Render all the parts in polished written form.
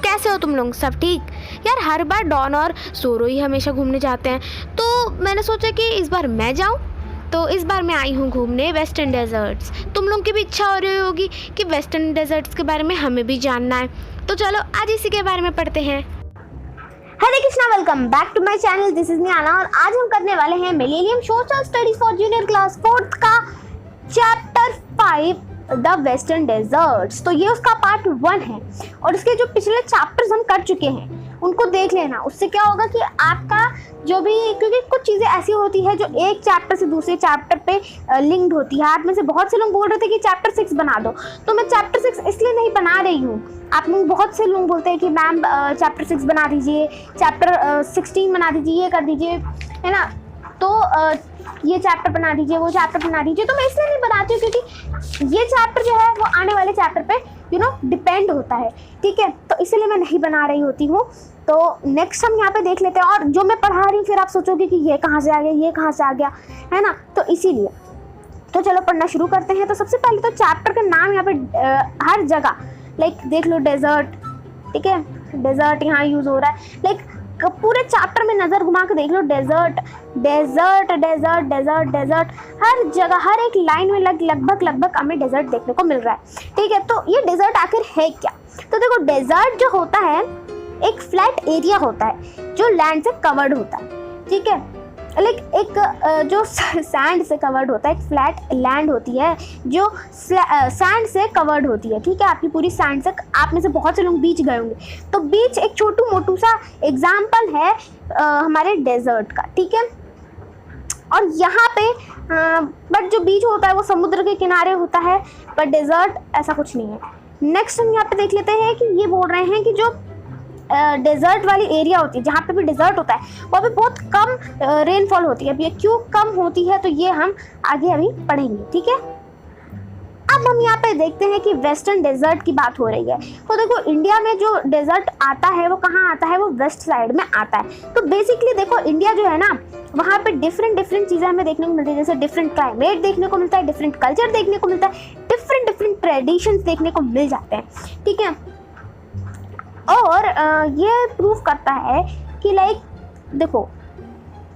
कैसे हो तुम लोग? सब ठीक? यार हर बार डॉन और सोरो ही हमेशा घूमने जाते हैं, तो मैंने सोचा कि इस बार मैं जाऊं। तो इस बार मैं आई हूँ घूमने वेस्टर्न डेजर्ट्स। तुम लोग की भी इच्छा हो रही होगी कि वेस्टर्न डेजर्ट्स के बारे में हमें भी जानना है, तो चलो आज इसी के बारे में पढ़ते हैं। Hare Krishna, welcome back to my channel. This is Niyana और आज हम करने वाले हैं millennium social studies for junior class 4th का चैप्टर 5 द वेस्टर्न डेजर्ट्स। तो ये उसका पार्ट 1 है और इसके जो पिछले चैप्टर्स हम कर चुके हैं उनको देख लेना। उससे क्या होगा कि आपका जो भी, क्योंकि कुछ चीज़ें ऐसी होती है जो एक चैप्टर से दूसरे चैप्टर पे लिंक्ड होती है। आप में से बहुत से लोग बोल रहे थे कि चैप्टर 6 बना दो, तो मैं चैप्टर 6 इसलिए नहीं बना रही हूँ। आप लोग बहुत से लोग बोलते हैं कि मैम चैप्टर 6 बना दीजिए, चैप्टर 16 बना दीजिए, ये कर दीजिए, है ना, तो ये चैप्टर बना दीजिए, वो चैप्टर बना दीजिए। तो मैं इसलिए नहीं बनाती हूँ क्योंकि ये चैप्टर जो है वो आने वाले चैप्टर पे डिपेंड होता है, ठीक है। तो इसलिए मैं नहीं बना रही होती हूँ। तो नेक्स्ट हम यहाँ पे देख लेते हैं, और जो मैं पढ़ा रही हूँ फिर आप सोचोगे कि ये कहाँ से आ गया, ये कहाँ से आ गया, है ना। तो इसीलिए तो चलो पढ़ना शुरू करते हैं। तो सबसे पहले तो चैप्टर का नाम यहाँ पे हर जगह लाइक देख लो, डेजर्ट, ठीक है, डेजर्ट यहाँ यूज हो रहा है। लाइक पूरे चैप्टर में नजर घुमा के देख लो, desert desert desert desert desert, हर जगह हर एक लाइन में लगभग हमें डेजर्ट देखने को मिल रहा है, ठीक है। तो ये डेजर्ट आखिर है क्या? तो देखो, डेजर्ट जो होता है एक फ्लैट एरिया होता है जो लैंड से कवर्ड होता है, ठीक है। लाइक एक जो सैंड से कवर्ड होता है, एक फ्लैट लैंड होती है जो सैंड से कवर्ड होती है, ठीक है। आपकी पूरी सैंड से, आप में से बहुत से लोग बीच गए होंगे, तो बीच एक छोटू मोटू सा एग्जाम्पल है हमारे डेजर्ट का, ठीक है। और यहाँ पे बट जो बीच होता है वो समुद्र के किनारे होता है, पर डेजर्ट ऐसा कुछ नहीं है। नेक्स्ट हम यहाँ पे देख लेते हैं कि ये बोल रहे हैं कि जो डेजर्ट वाली एरिया होती है, जहाँ पे भी डेजर्ट होता है वहाँ पे बहुत कम रेनफॉल होती है। अब ये क्यों कम होती है तो ये हम आगे अभी पढ़ेंगे, ठीक है। अब हम यहाँ पे देखते हैं कि वेस्टर्न डेजर्ट की बात हो रही है। तो देखो, इंडिया में जो डेजर्ट आता है वो कहाँ आता है? वो वेस्ट साइड में आता है। तो बेसिकली देखो, इंडिया जो है ना, वहाँ पे डिफरेंट चीज़ें हमें देखने को मिलती है। जैसे डिफरेंट क्लाइमेट देखने को मिलता है, डिफरेंट कल्चर देखने को मिलता है, डिफरेंट ट्रेडिशंस देखने को मिल जाते हैं, ठीक है। और ये प्रूव करता है कि लाइक देखो,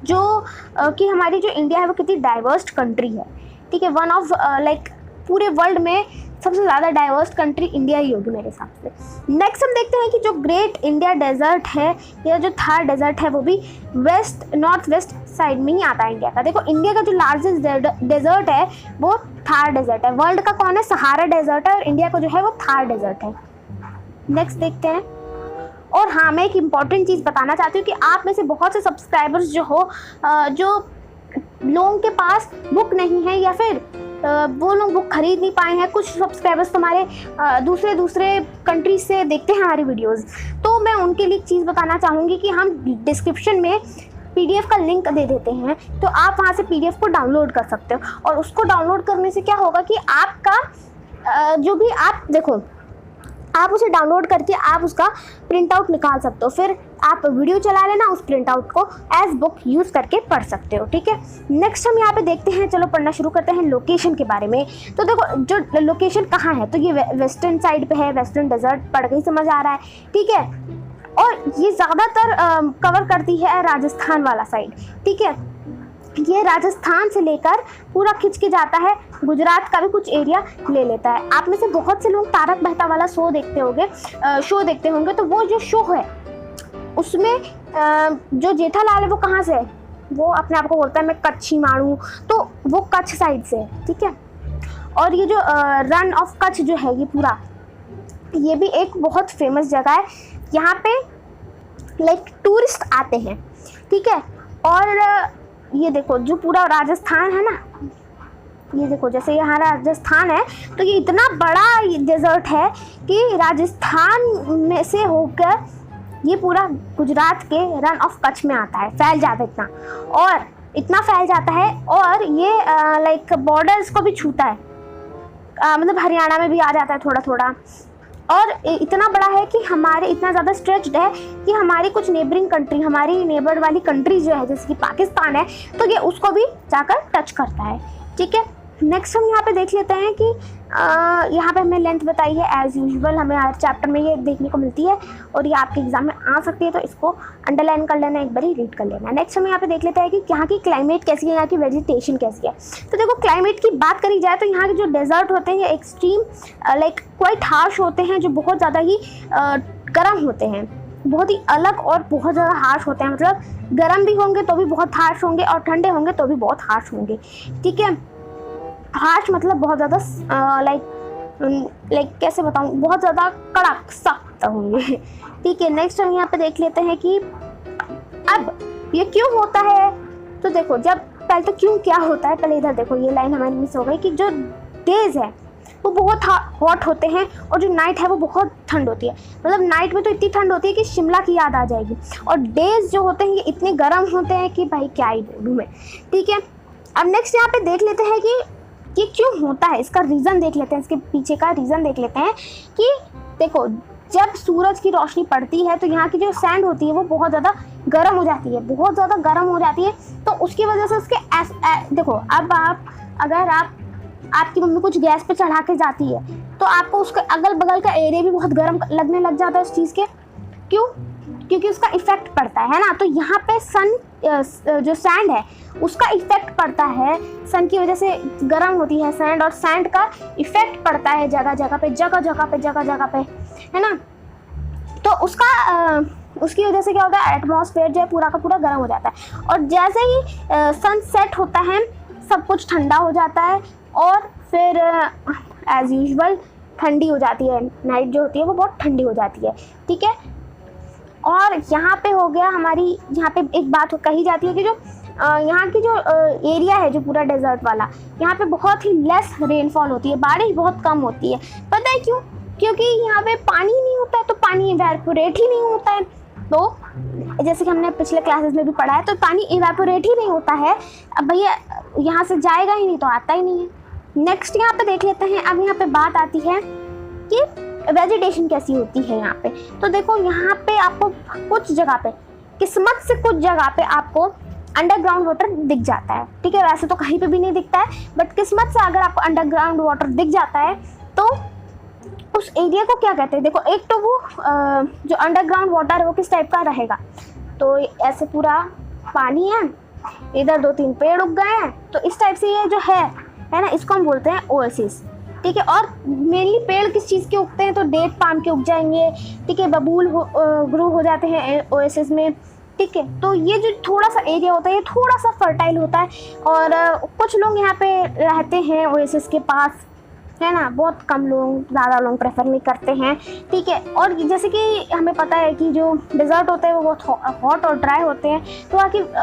जो कि हमारी जो इंडिया है वो कितनी डाइवर्स कंट्री है, ठीक है। वन ऑफ लाइक पूरे वर्ल्ड में सबसे ज़्यादा डाइवर्स कंट्री इंडिया ही होगी मेरे हिसाब से। नेक्स्ट हम देखते हैं कि जो ग्रेट इंडिया डेजर्ट है या जो थार डेजर्ट है वो भी नॉर्थ वेस्ट साइड में ही आता है इंडिया का। देखो, इंडिया का जो लार्जेस्ट डेजर्ट है वो थार डेजर्ट है। वर्ल्ड का कौन है? सहारा डेजर्ट है, और इंडिया का जो है वो थार डेजर्ट है। नेक्स्ट देखते हैं। और हाँ, मैं एक इम्पॉर्टेंट चीज़ बताना चाहती हूँ कि आप में से बहुत से सब्सक्राइबर्स जो लोगों के पास बुक नहीं है या फिर वो लोग बुक खरीद नहीं पाए हैं। कुछ सब्सक्राइबर्स तुम्हारे दूसरे कंट्रीज से देखते हैं हमारी वीडियोस, तो मैं उनके लिए एक चीज़ बताना चाहूँगी कि हम डिस्क्रिप्शन में PDF का लिंक दे देते हैं, तो आप वहाँ से PDF को डाउनलोड कर सकते हो। और उसको डाउनलोड करने से क्या होगा कि आपका जो भी आप देखो, आप उसे डाउनलोड करके आप उसका प्रिंट आउट निकाल सकते हो, फिर आप वीडियो चला लेना, उस प्रिंट आउट को एज बुक यूज़ करके पढ़ सकते हो, ठीक है। नेक्स्ट हम यहाँ पे देखते हैं, चलो पढ़ना शुरू करते हैं लोकेशन के बारे में। तो देखो, जो लोकेशन कहाँ है, तो ये वेस्टर्न साइड पे है, वेस्टर्न डेजर्ट पढ़ के ही समझ आ रहा है, ठीक है। और ये ज़्यादातर कवर करती है राजस्थान वाला साइड, ठीक है। ये राजस्थान से लेकर पूरा खिंच के जाता है, गुजरात का भी कुछ एरिया ले लेता है। आप में से बहुत से लोग तारक मेहता वाला शो देखते होंगे, तो वो जो शो है उसमें जो जेठालाल है वो कहाँ से है? वो अपने आप को बोलता है मैं कच्छी मारू, तो वो कच्छ साइड से है, ठीक है। और ये जो रन ऑफ कच्छ जो है, ये पूरा, ये भी एक बहुत फेमस जगह है। यहाँ पे लाइक टूरिस्ट आते हैं, ठीक है। और ये देखो, जो पूरा राजस्थान है ना, ये देखो, जैसे यहाँ राजस्थान है तो ये इतना बड़ा डेजर्ट है कि राजस्थान में से होकर ये पूरा गुजरात के रन ऑफ कच्छ में आता है, फैल जाता है इतना फैल जाता है। और ये लाइक बॉर्डर्स को भी छूता है, मतलब हरियाणा में भी आ जाता है थोड़ा थोड़ा। और इतना बड़ा है कि हमारे इतना ज़्यादा स्ट्रेच्ड है कि हमारी कुछ नेबरिंग कंट्री, हमारी नेबर वाली कंट्री जो है जैसे कि पाकिस्तान है, तो ये उसको भी जाकर टच करता है, ठीक है। नेक्स्ट हम यहाँ पे देख लेते हैं कि यहाँ पे हमें लेंथ बताई है एज यूजुअल, हमें हर चैप्टर में ये देखने को मिलती है और ये आपके एग्जाम में आ सकती है, तो इसको अंडरलाइन कर लेना, एक बार रीड कर लेना। नेक्स्ट हम यहाँ पे देख लेते हैं कि यहाँ की क्लाइमेट कैसी है, यहाँ की वेजिटेशन कैसी है। तो देखो क्लाइमेट की बात करी जाए तो यहाँ के जो डेजर्ट होते हैं ये एक्सट्रीम लाइक क्वाइट हार्श होते हैं, जो बहुत ज़्यादा ही गर्म होते हैं, बहुत ही अलग और बहुत ज़्यादा हार्श होते हैं। मतलब गर्म भी होंगे तो भी बहुत हार्श होंगे और ठंडे होंगे तो भी बहुत हार्श होंगे। ठीक है, हार्श मतलब बहुत ज़्यादा लाइक कैसे बताऊँ, बहुत ज़्यादा कड़क सख्त होंगे। ठीक है, नेक्स्ट हम यहाँ पे देख लेते हैं कि अब ये क्यों होता है। तो देखो, जब पहले तो क्यों क्या होता है, पहले इधर देखो, ये लाइन हमारी मिस हो गई कि जो डेज है वो बहुत हॉट होते हैं और जो नाइट है वो बहुत ठंड होती है। मतलब नाइट में तो इतनी ठंड होती है कि शिमला की याद आ जाएगी, और डेज जो होते हैं ये इतने गर्म होते हैं कि भाई क्या ही बोलूँ मैं। ठीक है, अब नेक्स्ट यहाँ पे देख लेते हैं कि ये क्यों होता है, इसका रीज़न देख लेते हैं, इसके पीछे का रीज़न देख लेते हैं कि देखो, जब सूरज की रोशनी पड़ती है तो यहाँ की जो सैंड होती है वो बहुत ज़्यादा गर्म हो जाती है, बहुत ज़्यादा गर्म हो जाती है। तो उसकी वजह से उसके देखो, अब अगर आपकी मम्मी कुछ गैस पे चढ़ा के जाती है तो आपको उसके अगल बगल का एरिया भी बहुत गर्म लगने लग जाता है उस चीज़ के। क्यों? क्योंकि उसका इफेक्ट पड़ता है ना। तो यहाँ पे सन जो सैंड है उसका इफेक्ट पड़ता है, सन की वजह से गर्म होती है सैंड, और सैंड का इफेक्ट पड़ता है जगह जगह पे, है ना। तो उसकी वजह से क्या होता है, एटमॉस्फेयर जो है पूरा का पूरा गर्म हो जाता है, और जैसे ही सन सेट होता है सब कुछ ठंडा हो जाता है और फिर एज यूजुअल ठंडी हो जाती है, नाइट जो होती है वो बहुत ठंडी हो जाती है। ठीक है, और यहाँ पे हो गया हमारी, यहाँ पे एक बात कही जाती है कि जो यहाँ की जो एरिया है जो पूरा डेजर्ट वाला, यहाँ पे बहुत ही लेस रेनफॉल होती है, बारिश बहुत कम होती है। पता है क्यों? क्योंकि यहाँ पे पानी नहीं होता है, तो पानी इवेपोरेट ही नहीं होता है। तो जैसे कि हमने पिछले क्लासेस में भी पढ़ा है, तो पानी इवेपोरेट ही नहीं होता है। अब भैया यहाँ से जाएगा ही नहीं तो आता ही नहीं है। नेक्स्ट यहाँ पे देख लेते हैं, अब यहाँ पे बात आती है कि वेजिटेशन कैसी होती है यहाँ पे। तो देखो, यहाँ पे आपको कुछ जगह पे, किस्मत से कुछ जगह पे आपको अंडरग्राउंड वाटर दिख जाता है। ठीक है, वैसे तो कहीं पे भी नहीं दिखता है, बट किस्मत से अगर आपको अंडरग्राउंड वाटर दिख जाता है तो उस एरिया को क्या कहते हैं। देखो, एक तो वो जो अंडरग्राउंड वाटर है वो किस टाइप का रहेगा, तो ऐसे पूरा पानी है, इधर 2-3 पेड़ उग गए हैं, तो इस टाइप से ये जो है ना, इसको हम बोलते हैं ओएसिस। ठीक है, और मेनली पेड़ किस चीज़ के उगते हैं, तो डेट पाम के उग जाएंगे। ठीक है, बबूल ग्रो हो जाते हैं ओएसिस में। ठीक है, तो ये जो थोड़ा सा एरिया होता है ये थोड़ा सा फर्टाइल होता है, और कुछ लोग यहाँ पे रहते हैं ओएसिस के पास, है ना। बहुत कम लोग, ज़्यादा लोग प्रेफर नहीं करते हैं। ठीक है, और जैसे कि हमें पता है कि जो डेजर्ट होते हैं वो बहुत हॉट और ड्राई होते हैं, तो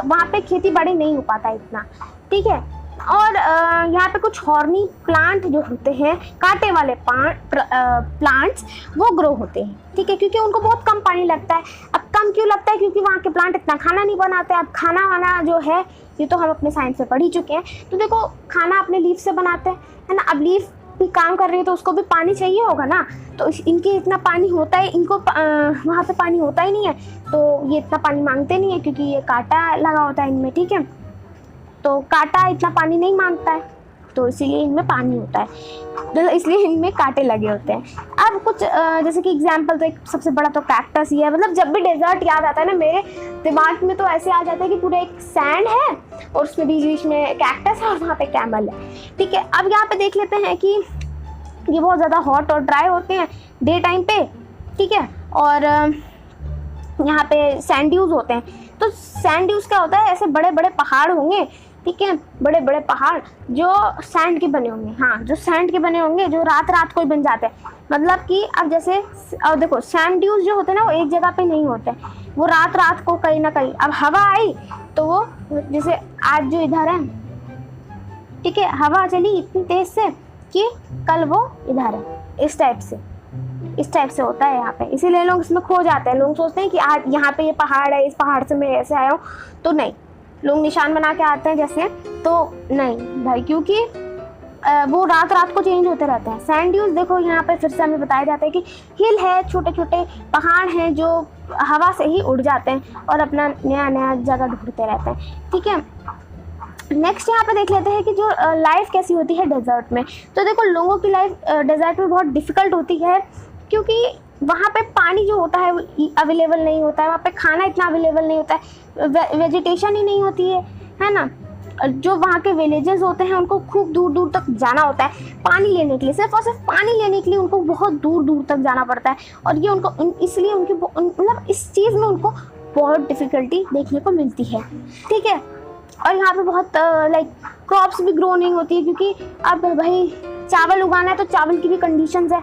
वहाँ पे खेती बाड़ी नहीं हो पाता इतना। ठीक है, और यहाँ पे कुछ हॉर्नी प्लांट जो होते हैं, कांटे वाले प्लांट्स, वो ग्रो होते हैं। ठीक है, क्योंकि उनको बहुत कम पानी लगता है। अब कम क्यों लगता है? क्योंकि वहाँ के प्लांट इतना खाना नहीं बनाते। अब खाना वाना जो है ये तो हम अपने साइंस में पढ़ ही चुके हैं। तो देखो, खाना अपने लीफ से बनाते हैं, है ना। अब लीफ भी काम कर रही है तो उसको भी पानी चाहिए होगा ना। तो इनके इतना पानी होता है, इनको वहाँ पे पानी होता ही नहीं है, तो ये इतना पानी मांगते नहीं है, क्योंकि ये कांटा लगा होता है इनमें। ठीक है, तो कांटा इतना पानी नहीं मांगता है, तो इसीलिए इनमें पानी होता है, तो इसलिए इनमें कांटे लगे होते हैं। अब कुछ जैसे कि एग्जांपल, तो एक सबसे बड़ा तो कैक्टस ही है। मतलब जब भी डेजर्ट याद आता है ना, मेरे दिमाग में तो ऐसे आ जाता है कि पूरा एक सैंड है और उसमें बीच बीच में कैक्टस है और वहाँ पे कैमल है। ठीक है, अब यहाँ पे देख लेते हैं कि ये बहुत ज़्यादा हॉट और ड्राई होते हैं डे टाइम पे। ठीक है, और यहाँ पे सैंड ड्यूज होते हैं। तो सैंड ड्यूज क्या होता है, ऐसे बड़े बड़े पहाड़ होंगे। ठीक है, बड़े बड़े पहाड़ जो सैंड के बने होंगे, हाँ, जो सैंड के बने होंगे, जो रात रात को ही बन जाते हैं। मतलब कि अब जैसे, अब देखो, सैंड ड्यूज जो होते हैं ना वो एक जगह पे नहीं होते, वो रात रात को कहीं ना कहीं, अब हवा आई तो वो, जैसे आज जो इधर है, ठीक है, हवा चली इतनी तेज से कि कल वो इधर है, इस टाइप से होता है यहाँ पे। इसीलिए लोग इसमें खो जाते हैं। लोग सोचते हैं कि आज यहाँ पे ये पहाड़ है, इस पहाड़ से मैं ऐसे आया हूँ, तो नहीं, लोग निशान बना के आते हैं जैसे, तो नहीं भाई, क्योंकि वो रात रात को चेंज होते रहते हैं। सैंड ड्यूज देखो, यहाँ पे फिर से हमें बताया जाता है कि हिल है, छोटे छोटे पहाड़ हैं जो हवा से ही उड़ जाते हैं और अपना नया नया जगह ढूंढते रहते हैं। ठीक है, नेक्स्ट यहाँ पे देख लेते हैं कि जो लाइफ कैसी होती है डेजर्ट में। तो देखो लोगों की लाइफ डेजर्ट में बहुत डिफ़िकल्ट होती है, क्योंकि वहाँ पे पानी जो होता है वो अवेलेबल नहीं होता है, वहाँ पे खाना इतना अवेलेबल नहीं होता है, वेजिटेशन ही नहीं होती है ना। जो वहाँ के विलेजेस होते हैं उनको खूब दूर दूर तक जाना होता है पानी लेने के लिए, सिर्फ और सिर्फ पानी लेने के लिए उनको बहुत दूर दूर तक जाना पड़ता है, और ये उनको इसलिए उनकी मतलब इस चीज़ में उनको बहुत डिफ़िकल्टी देखने को मिलती है, ठीक है। और यहाँ पे बहुत लाइक क्रॉप्स भी ग्रो नहीं होती है, क्योंकि अब भाई चावल उगाना है तो चावल की भी कंडीशंस है,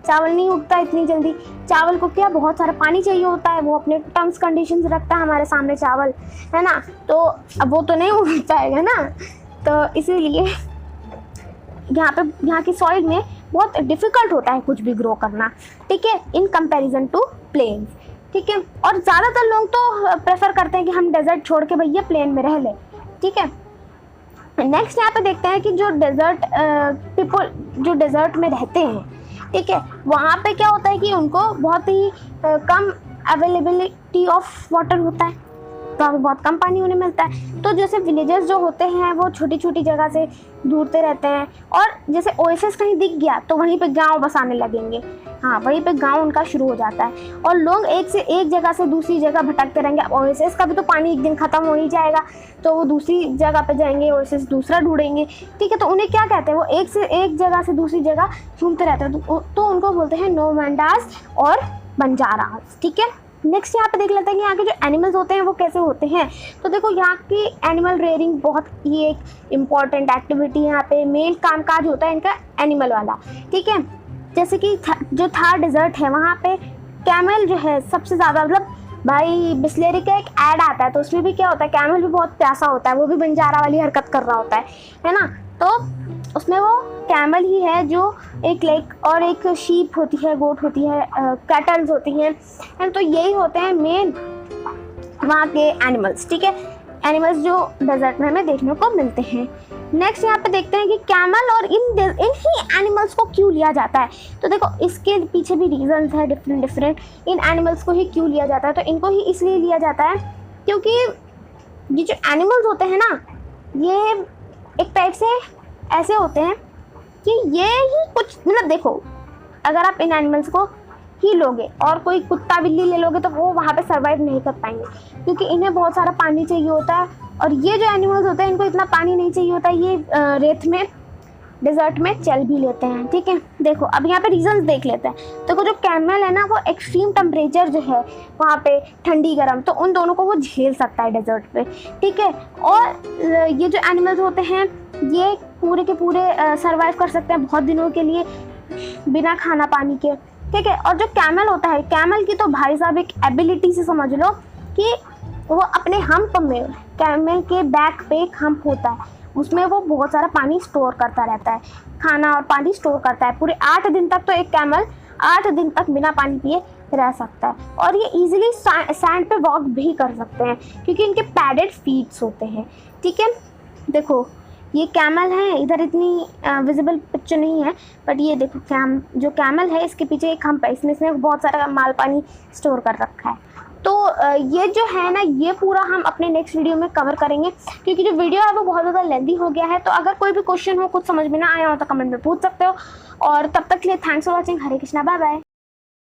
चावल नहीं उगता इतनी जल्दी। चावल को क्या बहुत सारा पानी चाहिए होता है, वो अपने टर्म्स कंडीशंस रखता है हमारे सामने चावल, है ना। तो अब वो तो नहीं उग पाएगा ना, तो इसीलिए यहाँ की सॉइल में बहुत डिफ़िकल्ट होता है कुछ भी ग्रो करना, ठीक है, इन कंपैरिजन टू प्लेन्स, ठीक है। और ज़्यादातर लोग तो प्रेफर करते हैं कि हम डेजर्ट छोड़ के भैया प्लेन में रह लें, ठीक है। नेक्स्ट यहाँ पे देखते हैं कि जो डेजर्ट पीपल जो डेजर्ट में रहते हैं, ठीक है, वहाँ पे क्या होता है कि उनको बहुत ही कम अवेलेबिलिटी ऑफ वाटर होता है, तो वहाँ पे बहुत कम पानी उन्हें मिलता है। तो जैसे विलेजेस जो होते हैं वो छोटी छोटी जगह से ढूंढते रहते हैं, और जैसे ओएसिस कहीं दिख गया तो वहीं पे गांव बसाने लगेंगे, हाँ वहीं पे गांव उनका शुरू हो जाता है, और लोग एक से एक जगह से दूसरी जगह भटकते रहेंगे। ओएसिस का भी तो पानी एक दिन ख़त्म हो ही जाएगा, तो वो दूसरी जगह पे जाएंगे, ओएसिस दूसरा ढूंढेंगे, ठीक है। तो उन्हें क्या कहते हैं, वो एक से एक जगह से दूसरी जगह घूमते रहते हैं, तो उनको बोलते हैं नोमैंडास और बंजारास, ठीक है। नेक्स्ट यहाँ पे देख लेते हैं कि यहाँ के जो एनिमल्स होते हैं वो कैसे होते हैं। तो देखो यहाँ की एनिमल रेयरिंग बहुत ही एक इम्पॉर्टेंट एक्टिविटी है, यहाँ पे मेन कामकाज होता है इनका एनिमल वाला, ठीक है। जैसे कि जो थार डेजर्ट है वहाँ पे कैमल जो है सबसे ज़्यादा, मतलब भाई बिस्लेरी का एक ऐड आता है तो उसमें भी क्या होता है, कैमल भी बहुत प्यासा होता है, वो भी बंजारा वाली हरकत कर रहा होता है ना। तो उसमें वो कैमल ही है जो एक लाइक, और एक शीप होती है, गोट होती है, कैटल्स होती हैं, एंड तो यही होते हैं मेन वहाँ के एनिमल्स, ठीक है, एनिमल्स जो डेजर्ट में हमें देखने को मिलते हैं। नेक्स्ट यहाँ पे देखते हैं कि कैमल और इन ही एनिमल्स को क्यों लिया जाता है। तो देखो इसके पीछे भी रीजंस है डिफरेंट, इन एनिमल्स को ही क्यों लिया जाता है। तो इनको ही इसलिए लिया जाता है क्योंकि ये जो एनिमल्स होते हैं ना, ये एक टाइप से ऐसे होते हैं कि ये ही कुछ, मतलब देखो अगर आप इन एनिमल्स को ही लोगे और कोई कुत्ता बिल्ली ले लोगे तो वो वहाँ पे सर्वाइव नहीं कर पाएंगे, क्योंकि इन्हें बहुत सारा पानी चाहिए होता है, और ये जो एनिमल्स होते हैं इनको इतना पानी नहीं चाहिए होता है, ये रेत में डेजर्ट में चल भी लेते हैं, ठीक है। देखो अब यहाँ पे रीजंस देख लेते हैं। देखो जो कैमल है ना वो एक्सट्रीम टेम्परेचर जो है वहाँ पे ठंडी गर्म, तो उन दोनों को वो झेल सकता है डेजर्ट पे, ठीक है। और ये जो एनिमल्स होते हैं ये पूरे के पूरे सर्वाइव कर सकते हैं बहुत दिनों के लिए बिना खाना पानी के, ठीक है। और जो कैमल होता है, कैमल की तो भाई साहब एक एबिलिटी से समझ लो कि वो अपने हम्प में, कैमल के बैक पे एक हम्प होता है, उसमें वो बहुत सारा पानी स्टोर करता रहता है, खाना और पानी स्टोर करता है। पूरे 8 दिन तक तो एक कैमल 8 दिन तक बिना पानी पिए रह सकता है, और ये इजीली सैंड पे वॉक भी कर सकते हैं क्योंकि इनके पैडेड फीट्स होते हैं, ठीक है। देखो ये कैमल है, इधर इतनी विजिबल पिक्चर नहीं है, बट ये देखो जो कैमल है इसके पीछे एक हम्प है, इसने बहुत सारा माल पानी स्टोर कर रखा है। तो ये जो है ना ये पूरा हम अपने नेक्स्ट वीडियो में कवर करेंगे, क्योंकि जो वीडियो है वो बहुत ज़्यादा लेंथी हो गया है। तो अगर कोई भी क्वेश्चन हो, कुछ समझ में ना आया हो तो कमेंट में पूछ सकते हो, और तब तक के लिए thanks for watching. Hare Krishna, bye bye.